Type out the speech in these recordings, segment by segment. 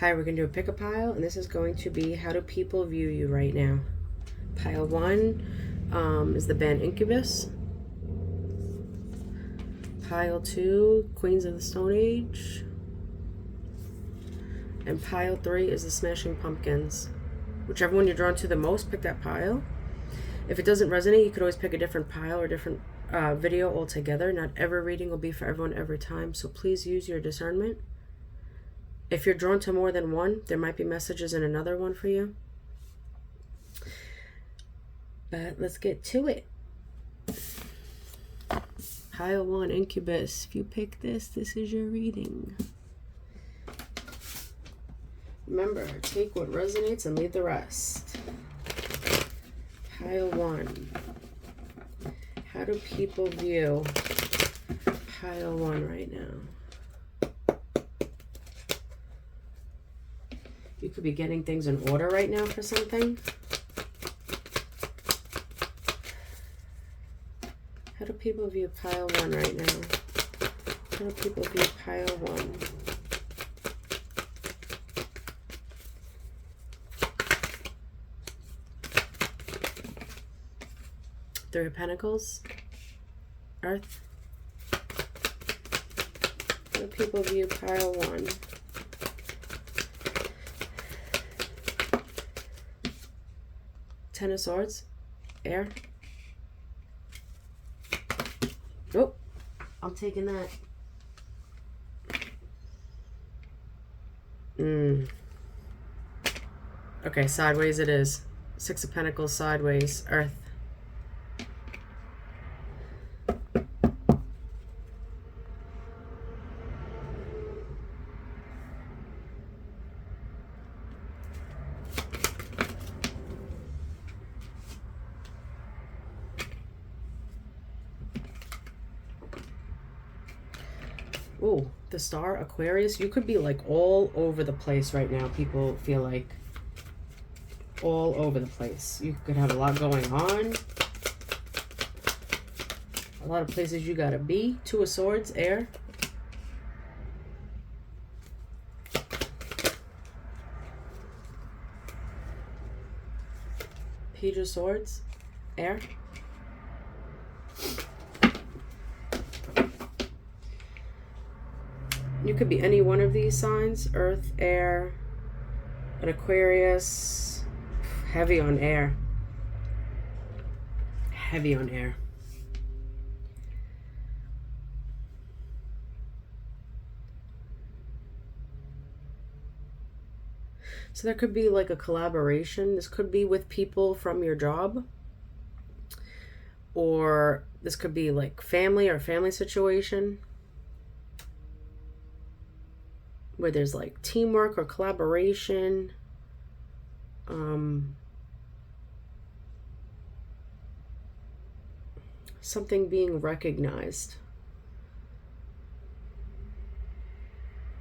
Hi, we're going to do a pick a pile, and this is going to be how do people view you right now. Pile 1 is the band Incubus. Pile 2, Queens of the Stone Age. And pile 3 is the Smashing Pumpkins. Whichever one you're drawn to the most, pick that pile. If it doesn't resonate, you could always pick a different pile or different video altogether. Not every reading will be for everyone every time, so please use your discernment. If you're drawn to more than one, there might be messages in another one for you. But let's get to it. Pile 1, Incubus. If you pick this, this is your reading. Remember, take what resonates and leave the rest. Pile 1. How do people view pile 1 right now? You could be getting things in order right now for something. How do people view pile 1 right now? How do people view pile 1? Three of Pentacles, Earth. How do people view pile 1? Ten of Swords, Air. Nope, I'm taking that. Okay, sideways it is. Six of Pentacles, sideways, Earth. Oh, the Star, Aquarius. You could be like all over the place right now. People feel like all over the place. You could have a lot going on. A lot of places you gotta be. Two of Swords, Air. Page of Swords, Air. You could be any one of these signs. Earth, Air, an Aquarius. Heavy on air. Heavy on air. So there could be like a collaboration. This could be with people from your job. Or this could be like family or family situation. Where there's like teamwork or collaboration. Something being recognized.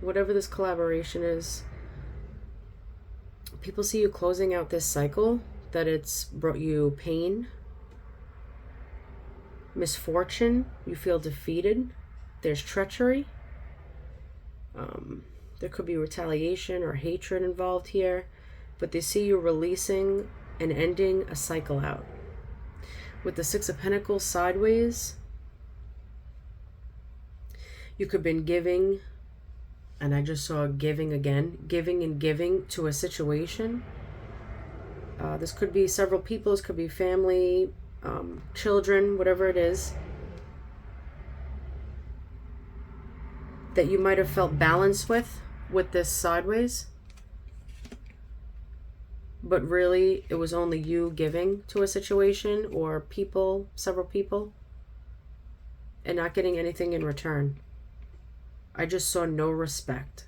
Whatever this collaboration is, people see you closing out this cycle, that it's brought you pain, misfortune, you feel defeated, there's treachery. There could be retaliation or hatred involved here, but they see you releasing and ending a cycle out. With the Six of Pentacles sideways, you could have been giving, and I just saw giving again, giving and giving to a situation. This could be several people, this could be family, children, whatever it is, that you might have felt balance with this sideways, but really it was only you giving to a situation or people, several people, and not getting anything in return. I just saw no respect.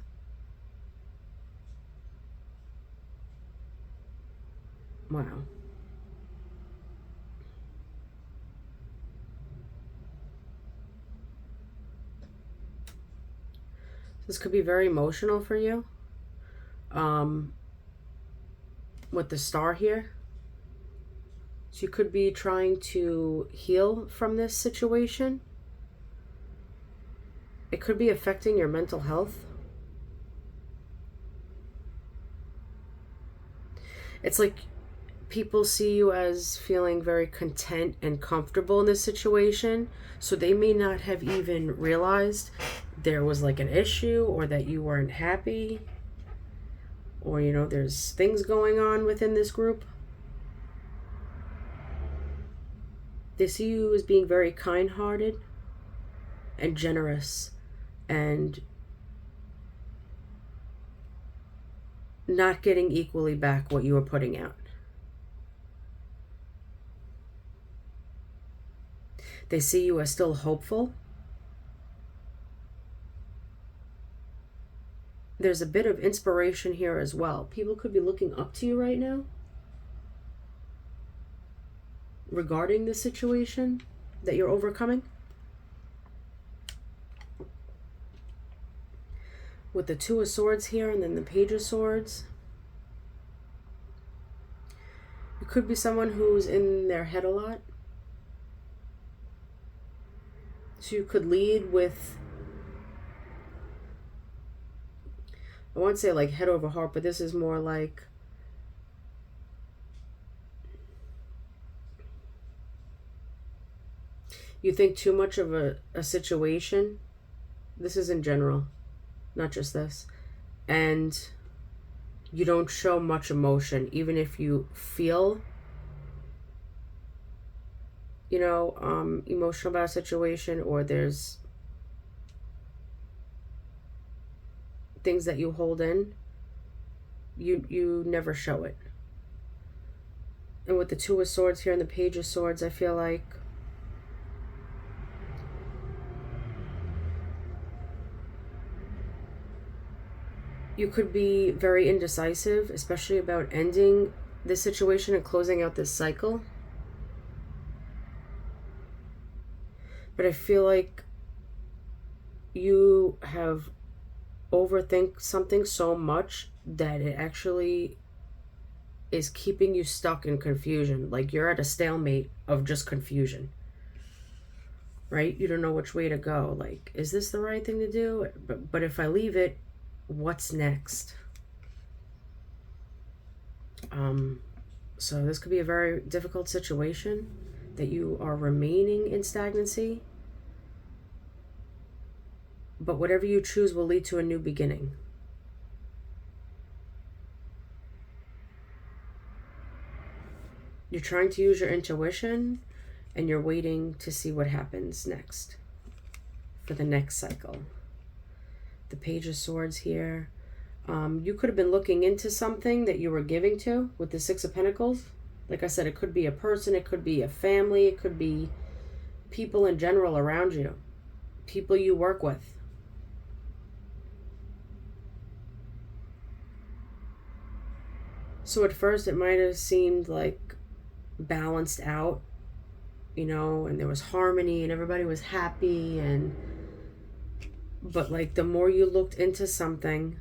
Wow. This could be very emotional for you. With the Star here. So you could be trying to heal from this situation. It could be affecting your mental health. It's like people see you as feeling very content and comfortable in this situation, so they may not have even realized there was like an issue, or that you weren't happy, or there's things going on within this group. They see you as being very kind-hearted and generous, and not getting equally back what you were putting out. They see you as still hopeful. There's a bit of inspiration here as well. People could be looking up to you right now regarding the situation that you're overcoming. With the Two of Swords here and then the Page of Swords. It could be someone who's in their head a lot. So you could lead with, I won't say like head over heart, but this is more like you think too much of a situation. This is in general, not just this. And you don't show much emotion, even if you feel, emotional about a situation, or there's things that you hold in. You never show it. And with the Two of Swords here and the Page of Swords, I feel like you could be very indecisive, especially about ending this situation and closing out this cycle. But I feel like you have overthink something so much that it actually is keeping you stuck in confusion. Like you're at a stalemate of just confusion, right? You don't know which way to go. Like, is this the right thing to do? But if I leave it, what's next? So this could be a very difficult situation, that you are remaining in stagnancy. But whatever you choose will lead to a new beginning. You're trying to use your intuition, and you're waiting to see what happens next for the next cycle. The Page of Swords here. You could have been looking into something that you were giving to with the Six of Pentacles. Like I said, it could be a person, it could be a family, it could be people in general around you, people you work with. So at first it might have seemed like balanced out, and there was harmony and everybody was happy, but like the more you looked into something,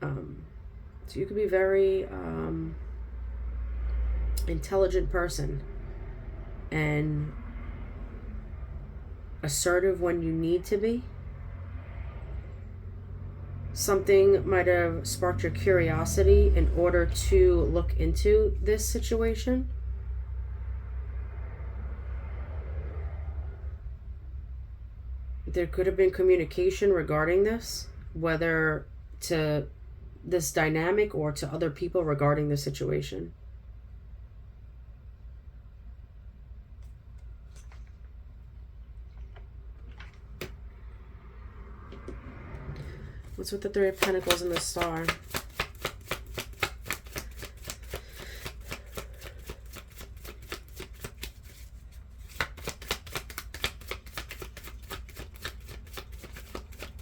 so you could be a very intelligent person and assertive when you need to be. Something might have sparked your curiosity in order to look into this situation. There could have been communication regarding this, whether to this dynamic or to other people regarding the situation. What's with the Three of Pentacles and the Star?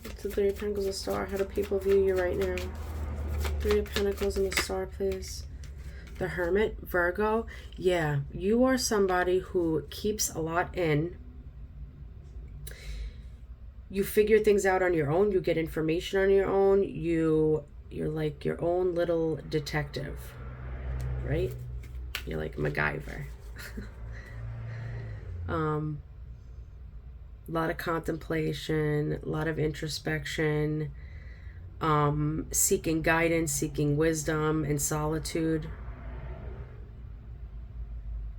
What's the Three of Pentacles and the Star? How do people view you right now? Three of Pentacles and the Star, please. The Hermit, Virgo. Yeah, you are somebody who keeps a lot in. You figure things out on your own. You get information on your own. You're like your own little detective, right? You're like MacGyver. A lot of contemplation, a lot of introspection, seeking guidance, seeking wisdom and solitude.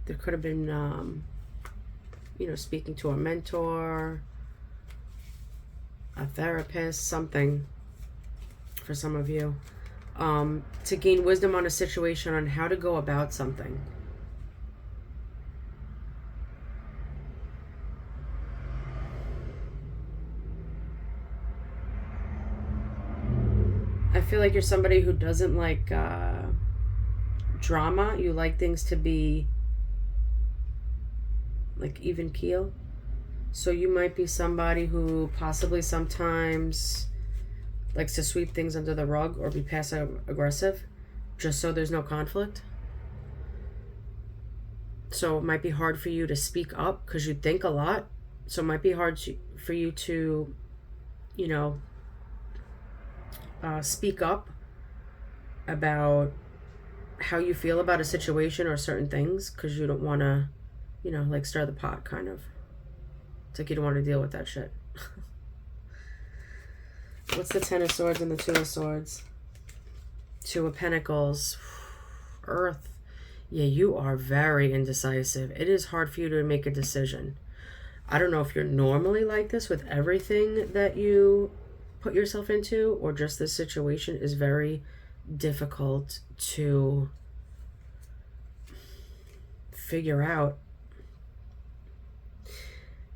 There could have been, speaking to a mentor, a therapist, something for some of you, to gain wisdom on a situation, on how to go about something. I feel like you're somebody who doesn't like drama. You like things to be like even keel. So you might be somebody who possibly sometimes likes to sweep things under the rug or be passive aggressive just so there's no conflict. So it might be hard for you to speak up because you think a lot. So it might be hard for you to, speak up about how you feel about a situation or certain things because you don't want to, stir the pot, kind of. It's like you don't want to deal with that shit. What's the Ten of Swords and the Two of Swords? Two of Pentacles. Earth. Yeah, you are very indecisive. It is hard for you to make a decision. I don't know if you're normally like this with everything that you put yourself into, or just this situation is very difficult to figure out.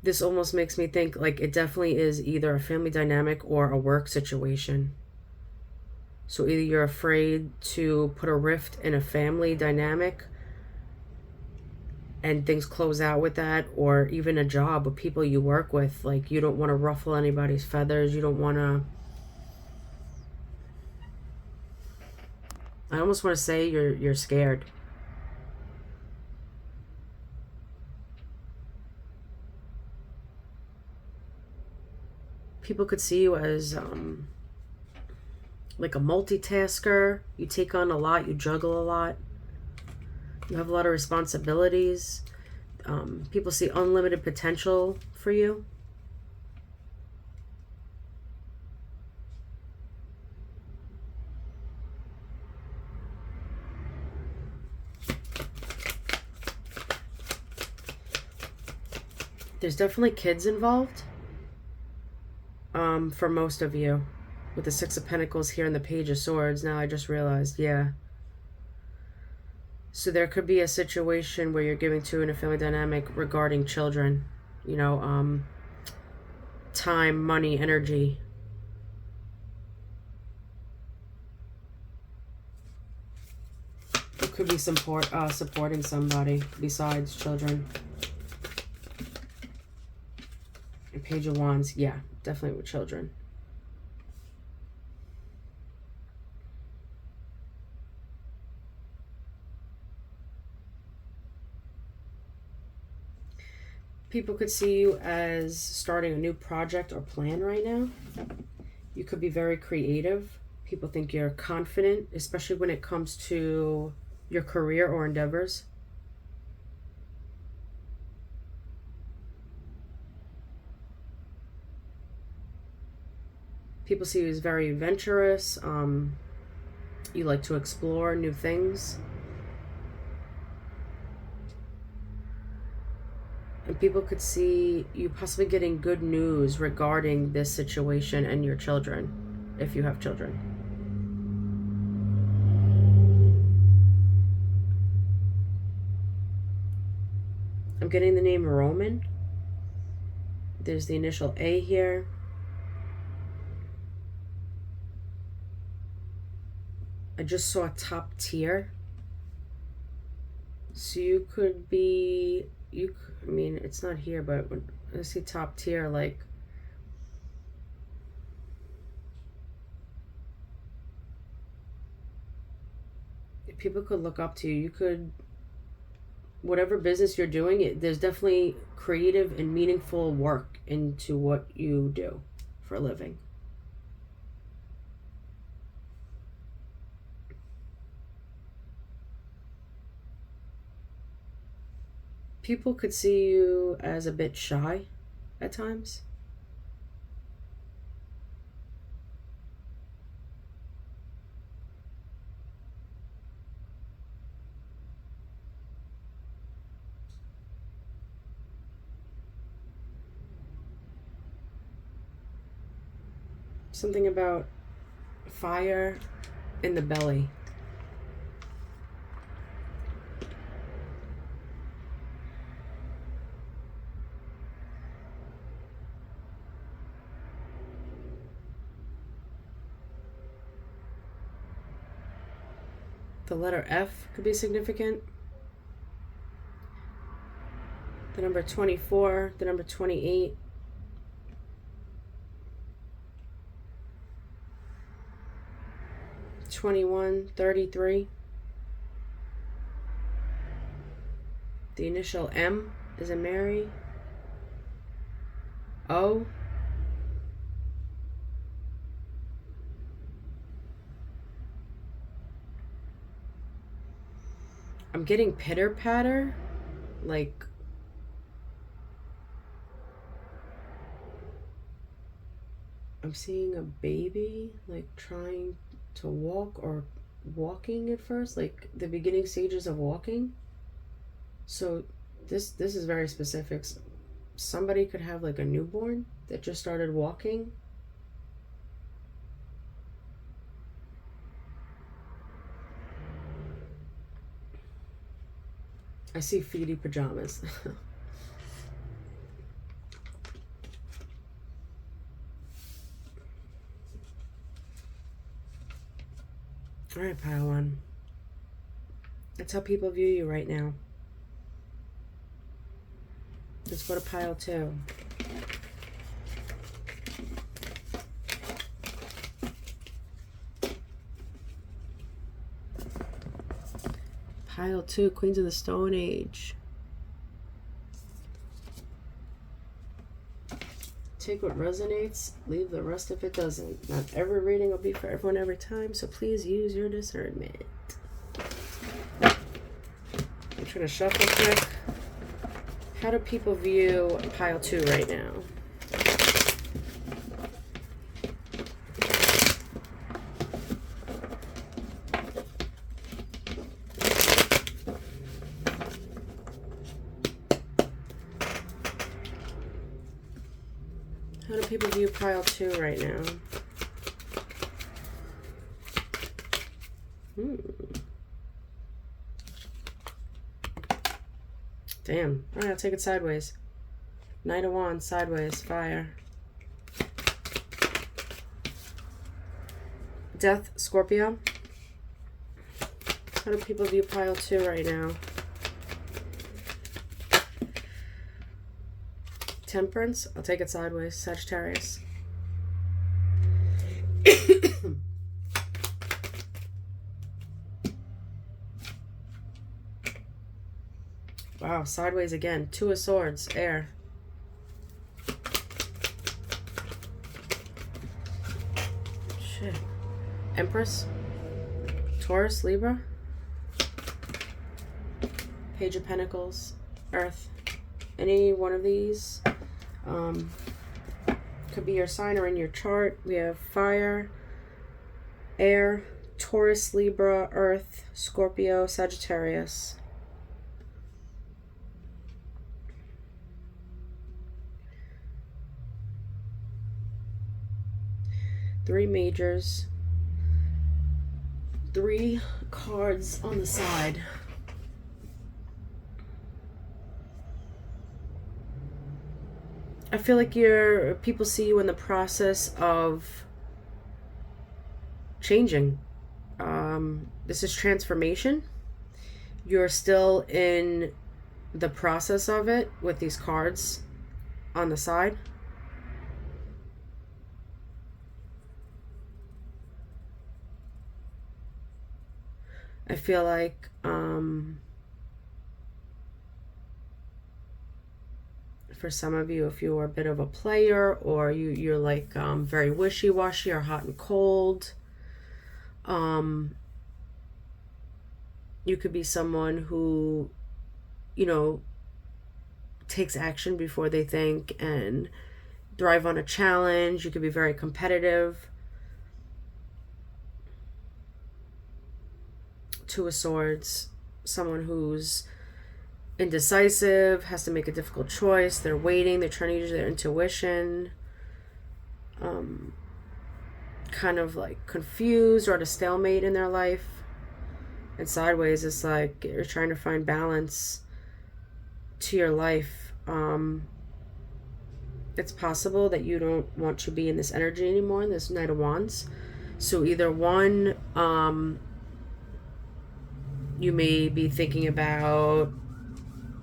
This almost makes me think like it definitely is either a family dynamic or a work situation. So either you're afraid to put a rift in a family dynamic and things close out with that, or even a job with people you work with. Like you don't want to ruffle anybody's feathers. You don't want to... I almost want to say you're scared. People could see you as like a multitasker. You take on a lot, you juggle a lot, you have a lot of responsibilities. People see unlimited potential for you. There's definitely kids involved for most of you. With the Six of Pentacles here and the Page of Swords, now I just realized, yeah. So there could be a situation where you're giving to in a family dynamic regarding children. Time, money, energy. It could be supporting somebody besides children. And Page of Wands, yeah, definitely with children. People could see you as starting a new project or plan right now. You could be very creative. People think you're confident, especially when it comes to your career or endeavors. People see you as very adventurous. You like to explore new things. And people could see you possibly getting good news regarding this situation and your children, if you have children. I'm getting the name Roman. There's the initial A here. I just saw top tier. So you could be... I mean, it's not here, but when I see top tier, like, people could look up to you. You could, whatever business you're doing, there's definitely creative and meaningful work into what you do for a living. People could see you as a bit shy at times. Something about fire in the belly. The letter F could be significant. The number 24, the number 28. /21, 33. The initial M is a Mary. O. I'm getting pitter patter, like I'm seeing a baby like trying to walk or walking at first, like the beginning stages of walking. So this is very specific. Somebody could have like a newborn that just started walking. I see feety pajamas. All right, pile one. That's how people view you right now. Let's go to pile two. Pile two, Queens of the Stone Age. Take what resonates, leave the rest if it doesn't. Not every reading will be for everyone every time, so please use your discernment. I'm trying to shuffle quick. How do people view pile two right now? How do people view pile two right now? Damn. Alright, I'll take it sideways. Knight of Wands, sideways, fire. Death, Scorpio. How do people view pile two right now? Temperance, I'll take it sideways, Sagittarius. Wow, sideways again. Two of Swords, air. Shit. Empress. Taurus, Libra. Page of Pentacles, Earth. Any one of these could be your sign or in your chart. We have fire, air, Taurus, Libra, Earth, Scorpio, Sagittarius. Three majors, three cards on the side. I feel like people see you in the process of changing. This is transformation. You're still in the process of it with these cards on the side. I feel like for some of you, if you're a bit of a player or you're like very wishy-washy or hot and cold, you could be someone who, takes action before they think and thrive on a challenge. You could be very competitive. Two of Swords, someone who's indecisive, has to make a difficult choice. They're waiting, they're trying to use their intuition. Kind of like confused or at a stalemate in their life. And Sideways, it's like you're trying to find balance to your life. It's possible that you don't want to be in this energy anymore, in this Knight of Wands. So either one, you may be thinking about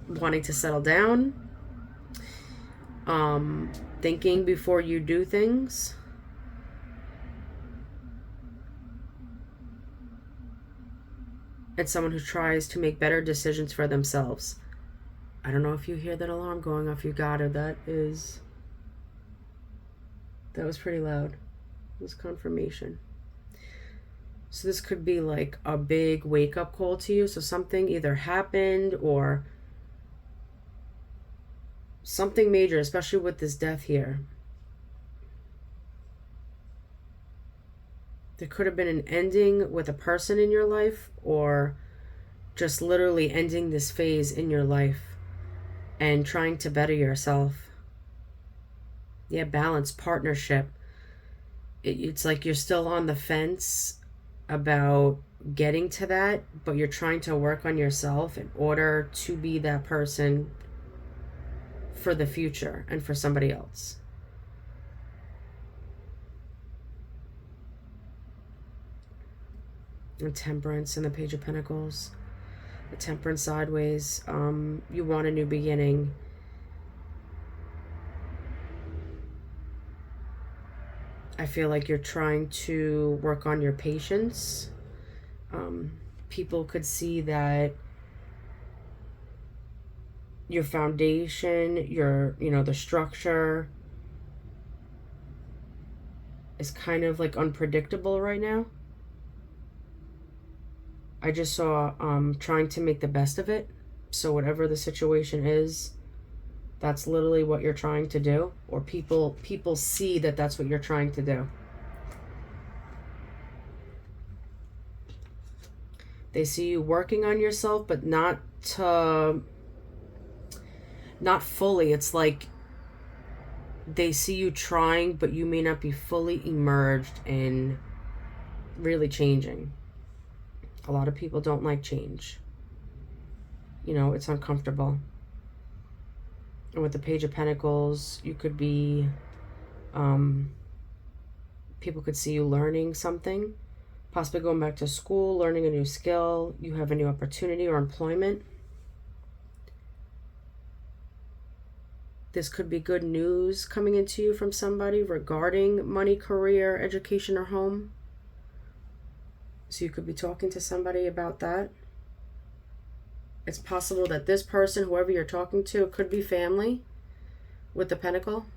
wanting to settle down, thinking before you do things. It's someone who tries to make better decisions for themselves. I don't know if you hear that alarm going off. You got it. That was pretty loud. It was confirmation. So this could be like a big wake-up call to you. So something either happened or something major, especially with this death here. There could have been an ending with a person in your life, or just literally ending this phase in your life and trying to better yourself. Yeah, balance, partnership. It's like you're still on the fence about getting to that, but you're trying to work on yourself in order to be that person for the future and for somebody else. And Temperance and the Page of Pentacles. The Temperance Sideways. You want a new beginning. I feel like you're trying to work on your patience. People could see that your foundation, the structure is kind of like unpredictable right now. I just saw trying to make the best of it. So whatever the situation is, that's literally what you're trying to do. Or people see that that's what you're trying to do. They see you working on yourself, but not fully. It's like they see you trying, but you may not be fully immersed in really changing. A lot of people don't like change. It's uncomfortable. And with the Page of Pentacles, you could be, people could see you learning something, possibly going back to school, learning a new skill. You have a new opportunity or employment. This could be good news coming into you from somebody regarding money, career, education, or home. So you could be talking to somebody about that. It's possible that this person, whoever you're talking to, it could be family with the Pentacle.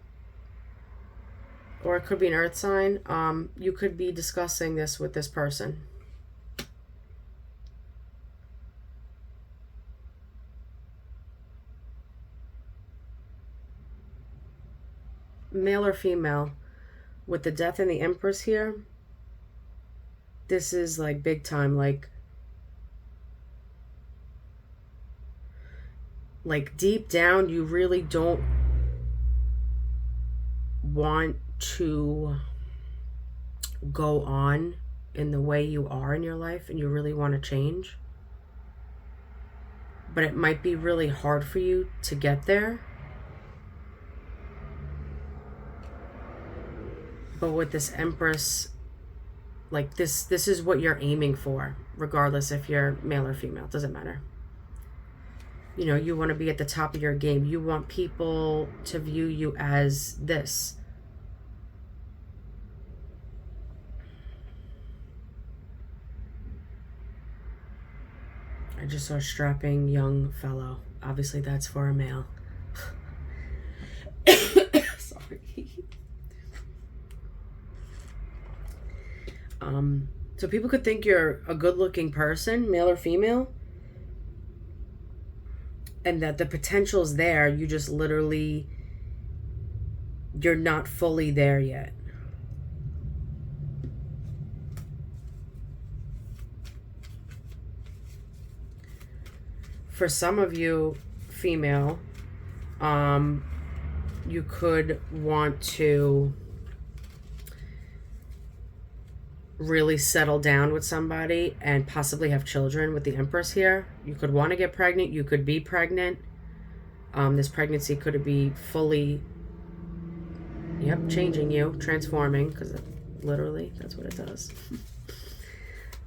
Or it could be an earth sign. You could be discussing this with this person. Male or female. With the Death and the Empress here, this is like big time, like deep down you really don't want to go on in the way you are in your life, and you really want to change, but it might be really hard for you to get there. But with this Empress, like this is what you're aiming for, regardless if you're male or female. It doesn't matter. You want to be at the top of your game. You want people to view you as this. I just saw a strapping young fellow. Obviously that's for a male. Sorry. So people could think you're a good-looking person, male or female. and that the potential's there. You just literally, you're not fully there yet. For some of you, female, you could want to really settle down with somebody and possibly have children with the Empress here. You could want to get pregnant. You could be pregnant. This pregnancy could be fully, changing you, transforming, because literally that's what it does.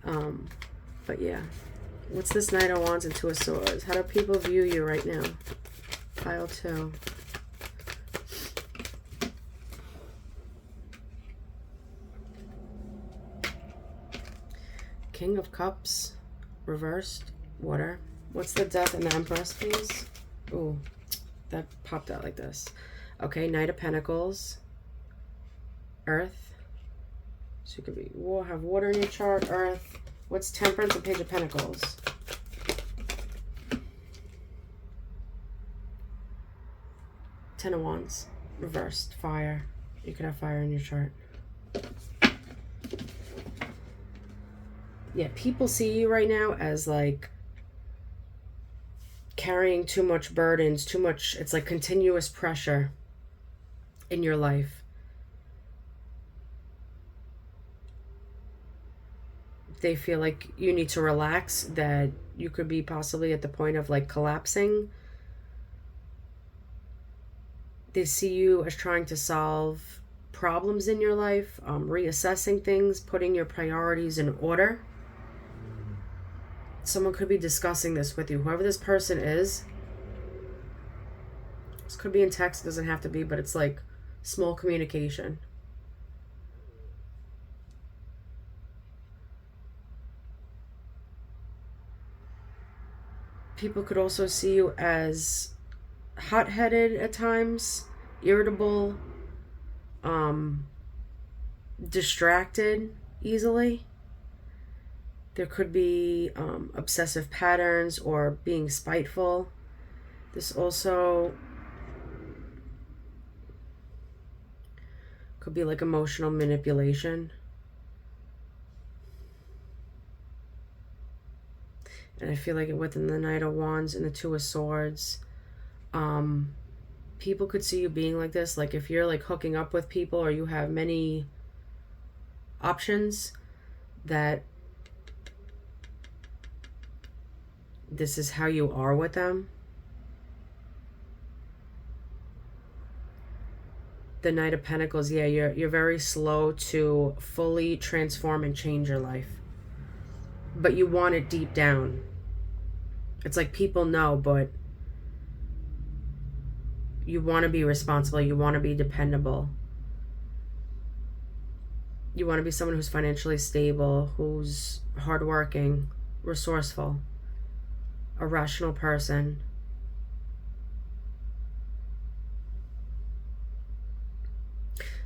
But yeah. What's this Knight of Wands and Two of Swords? How do people view you right now? Pile 2. King of Cups, reversed, water. What's the Death and the Empress, please? Ooh, that popped out like this. Okay, Knight of Pentacles, Earth. So you could be, have water in your chart, Earth. What's Temperance and Page of Pentacles? Ten of Wands, reversed, fire. You could have fire in your chart. Yeah, people see you right now as like carrying too much burdens, too much, it's like continuous pressure in your life. They feel like you need to relax, that you could be possibly at the point of like collapsing. They see you as trying to solve problems in your life, reassessing things, putting your priorities in order. Someone could be discussing this with you. Whoever this person is, this could be in text, it doesn't have to be, but it's like small communication. People could also see you as hot-headed at times, irritable, distracted easily. There could be obsessive patterns or being spiteful. This also could be like emotional manipulation. And I feel like within the Knight of Wands and the Two of Swords, people could see you being like this. Like if you're like hooking up with people or you have many options, that this is how you are with them. The Knight of Pentacles, yeah, you're very slow to fully transform and change your life. But you want it deep down. It's like people know, but you want to be responsible. You want to be dependable. You want to be someone who's financially stable, who's hardworking, resourceful, a rational person.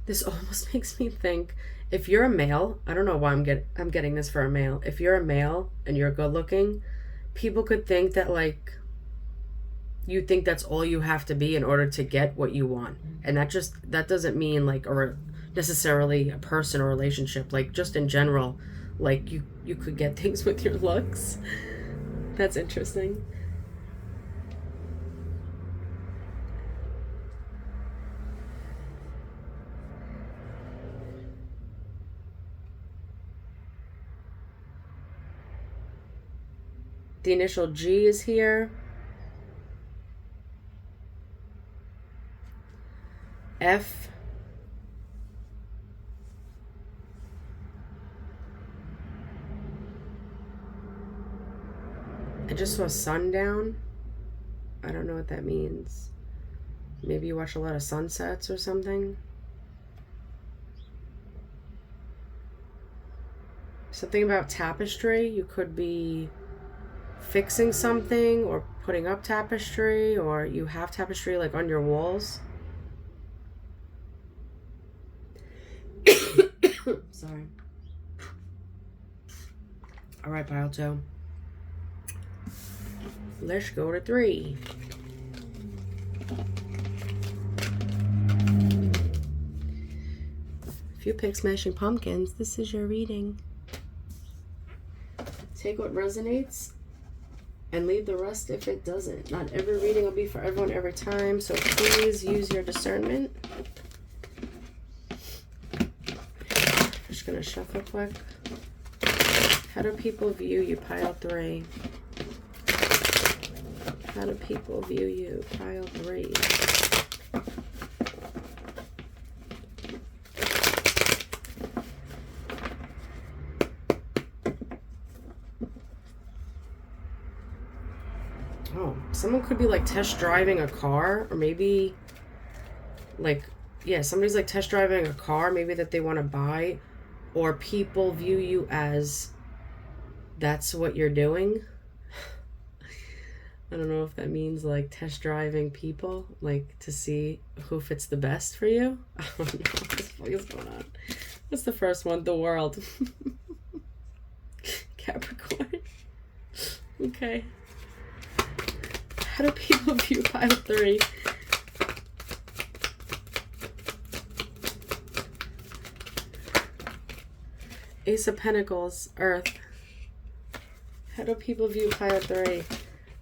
This almost makes me think, if you're a male, I don't know why I'm getting this for a male. If you're a male and you're good looking, people could think that like you think that's all you have to be in order to get what you want. And that doesn't mean like necessarily a person or relationship, like just in general, like you could get things with your looks. That's interesting. The initial G is here. F. I just saw sundown. I don't know what that means. Maybe you watch a lot of sunsets or something. Something about tapestry. You could be fixing something or putting up tapestry, or you have tapestry like on your walls. Sorry. All right, pile 2. Let's go to 3. If you pick Smashing Pumpkins, this is your reading. Take what resonates and leave the rest if it doesn't. Not every reading will be for everyone every time, so please use your discernment. Just gonna shuffle quick. How do people view you? Pile 3. How do people view you? Pile 3. Oh, someone could be like test driving a car, or maybe like, yeah, somebody's like test driving a car, maybe that they want to buy, or people view you as that's what you're doing. I don't know if that means like test driving people, like to see who fits the best for you. I don't know what the fuck is going on. What's the first one? The world. Capricorn. Okay. How do people view pile 3? Ace of Pentacles, Earth. How do people view pile 3?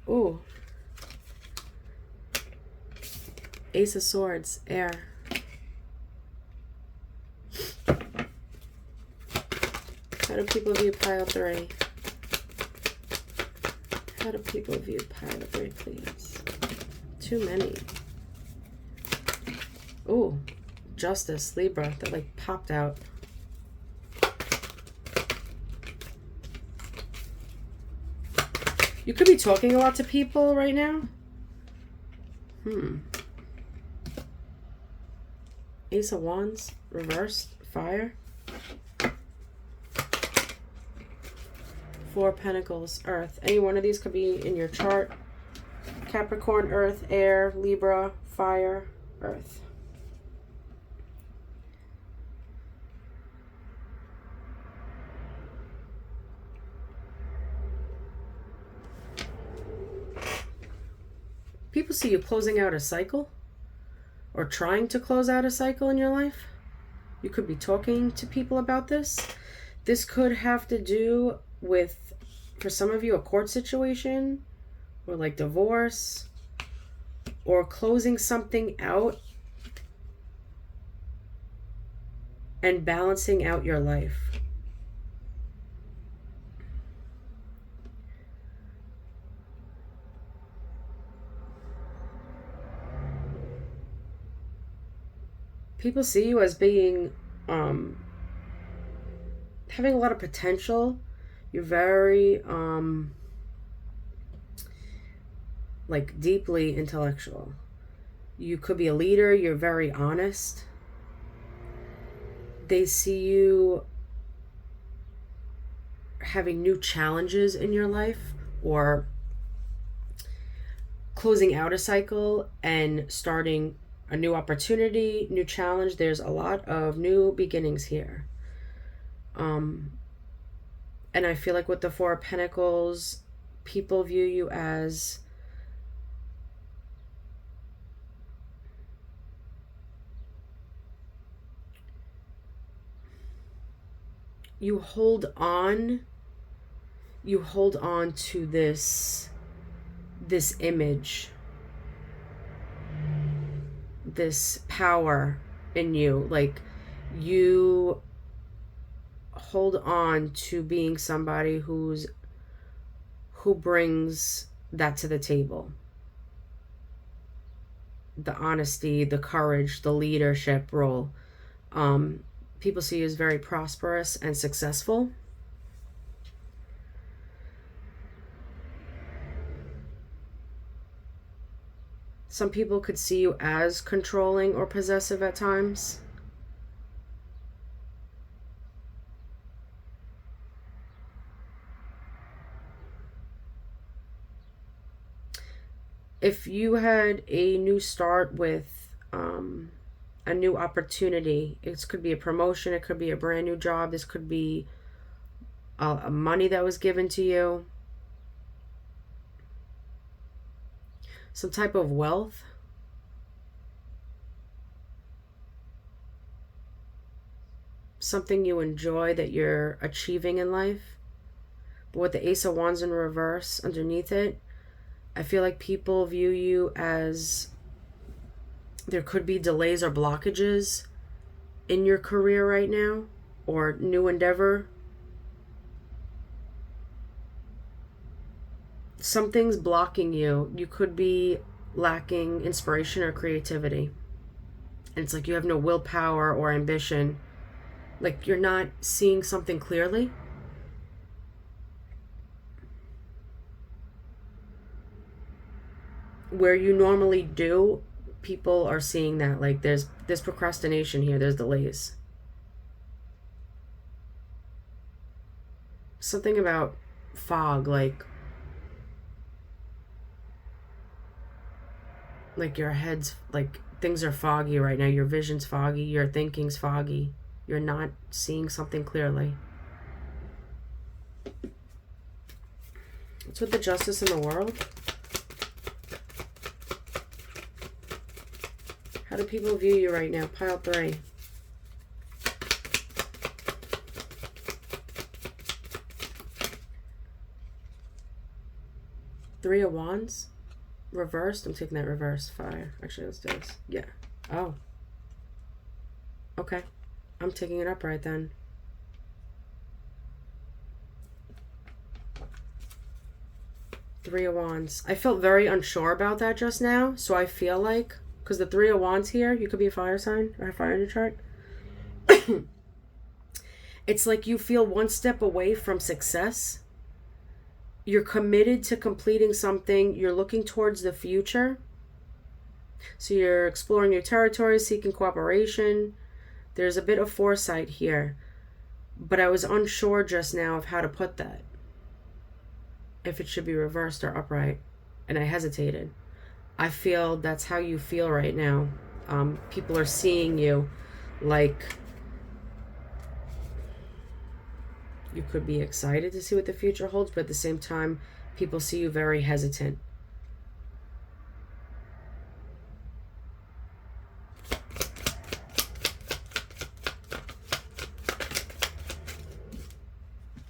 Ooh. Ace of Swords, Air. How do people view pile 3? How do people view pile 3, please? Too many. Ooh. Justice, Libra. That like popped out. You could be talking a lot to people right now. Ace of Wands, reversed, fire. 4 Pentacles, Earth. Any one of these could be in your chart. Capricorn, Earth, Air, Libra, Fire, Earth. People see you closing out a cycle or trying to close out a cycle in your life. You could be talking to people about this. This could have to do with, for some of you, a court situation or like divorce or closing something out and balancing out your life. People see you as being, having a lot of potential. You're very, like deeply intellectual. You could be a leader. You're very honest. They see you having new challenges in your life or closing out a cycle and starting a new opportunity, new challenge. There's a lot of new beginnings here. And I feel like with the 4 of Pentacles, people view you as you hold on to this image, this power in you. Like you hold on to being somebody who brings that to the table. The honesty, the courage, the leadership role. People see you as very prosperous and successful. Some people could see you as controlling or possessive at times. If you had a new start with a new opportunity, it could be a promotion, it could be a brand new job, this could be money that was given to you, some type of wealth. something you enjoy that you're achieving in life. But with the Ace of Wands in reverse underneath it, I feel like people view you as there could be delays or blockages in your career right now or new endeavor. Something's blocking you. You could be lacking inspiration or creativity. And it's like you have no willpower or ambition. Like you're not seeing something clearly. Where you normally do, people are seeing that. Like there's procrastination here. There's delays. Something about fog, like your head's like things are foggy right now. Your vision's foggy, your thinking's foggy. You're not seeing something clearly. What's with the justice in the world? How do people view you right now? Pile 3. Three of Wands. Reversed. I'm taking that reverse. Fire. Actually, let's do this. Yeah. Oh. Okay. I'm taking it upright then. Three of Wands. I felt very unsure about that just now. So I feel like, because the Three of Wands here, you could be a fire sign or a fire in your chart. It's like you feel one step away from success. You're committed to completing something. You're looking towards the future. So you're exploring your territory, seeking cooperation. There's a bit of foresight here. But I was unsure just now of how to put that. If it should be reversed or upright. And I hesitated. I feel that's how you feel right now. People are seeing you like you could be excited to see what the future holds, but at the same time, people see you very hesitant.